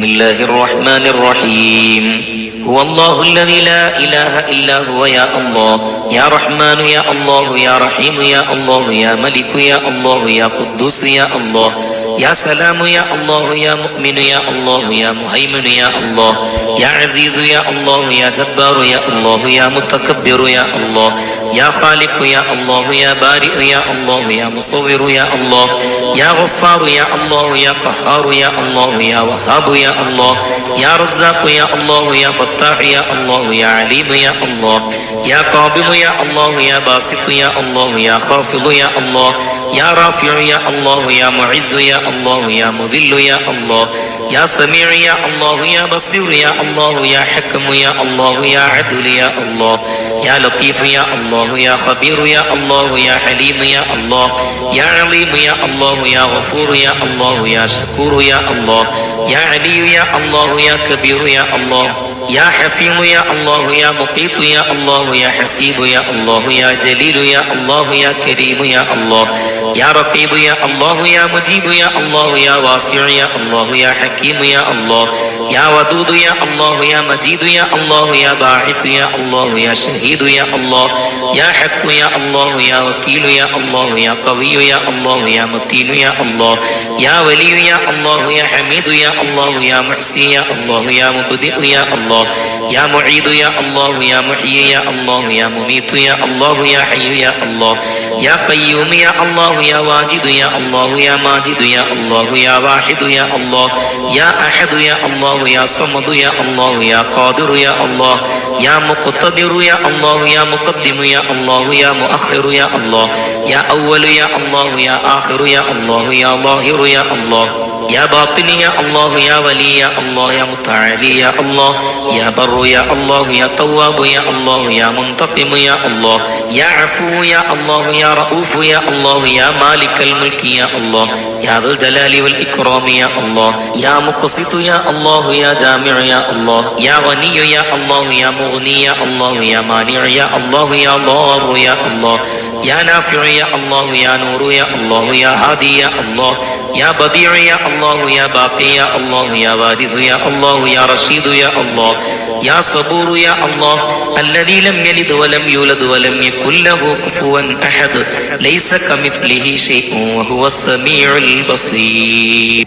بسم الله الرحمن الرحيم هو الله الذي لا إله إلا هو يا الله يا رحمن يا الله يا رحيم يا الله يا ملك يا الله يا قدوس يا الله يا سلام يا الله يا مؤمن يا الله يا مهيمن يا الله يا عزيز يا الله يا جبار يا الله يا متكبر يا الله يا خالق يا الله يا بارئ يا الله يا مصور يا الله يا غفار يا الله يا قهار يا الله يا وهاب يا الله يا رزاق يا الله يا فتاح يا الله يا عليم يا الله يا قابض يا الله يا باسط يا الله يا خافض يا الله يا رافع يا الله يا معز يا الله يا مذل يا الله يا سميع يا الله يا بصير يا الله يا حكم يا الله يا عدل يا الله يا لطيف يا الله يا خبير يا الله يا حليم يا الله يا عليم يا الله يا غفور يا الله يا شكور يا الله يا علي يا الله يا كبير يا الله يا حفيظ يا الله يا مقيت يا الله يا حسيب يا الله يا جليل يا الله يا كريم يا الله يا رقيب يا الله يا مجيب يا الله يا واسع يا الله يا حكيم يا الله يا ودود يا الله يا مجيد يا الله يا باعث يا الله يا شهيد يا الله يا حق يا الله يا وكيل يا الله يا قوي يا الله يا متين يا الله يا ولي يا الله يا حميد يا الله يا محسن يا الله يا مبدئ يا الله يا معيد يا الله يا محيي يا الله يا مميت يا الله يا حي يا الله يا قيوم يا الله يا واجد يا الله يا ماجد يا الله يا واحد يا الله يا أحد يا الله يا صمد يا الله يا قادر يا الله يا مقتدر يا الله يا مقدم يا الله يا مؤخر يا الله يا أول يا الله يا آخر يا الله يا ظاهر يا الله يا باطن يا الله يا ولي يا الله يا متعالي يا الله يا بر يا الله يا تواب يا الله يا منتقم يا الله يا عفو يا الله يا رؤوف يا الله يا مالك الملك يا الله يا ذا الجلال والإكرام يا الله يا مقسط يا الله يا جامع يا الله يا غني يا الله يا مغني يا الله يا مانع يا الله يا ضار يا الله يا نافع يا الله يا نور يا الله يا هادي يا الله يا بديع يا الله يا باقي يا الله يا وارث يا الله يا رشيد يا الله يا صبور يا الله الذي لم يلد ولم يولد ولم يكن له كفوا أحد ليس كمثله شيء وهو السميع البصير.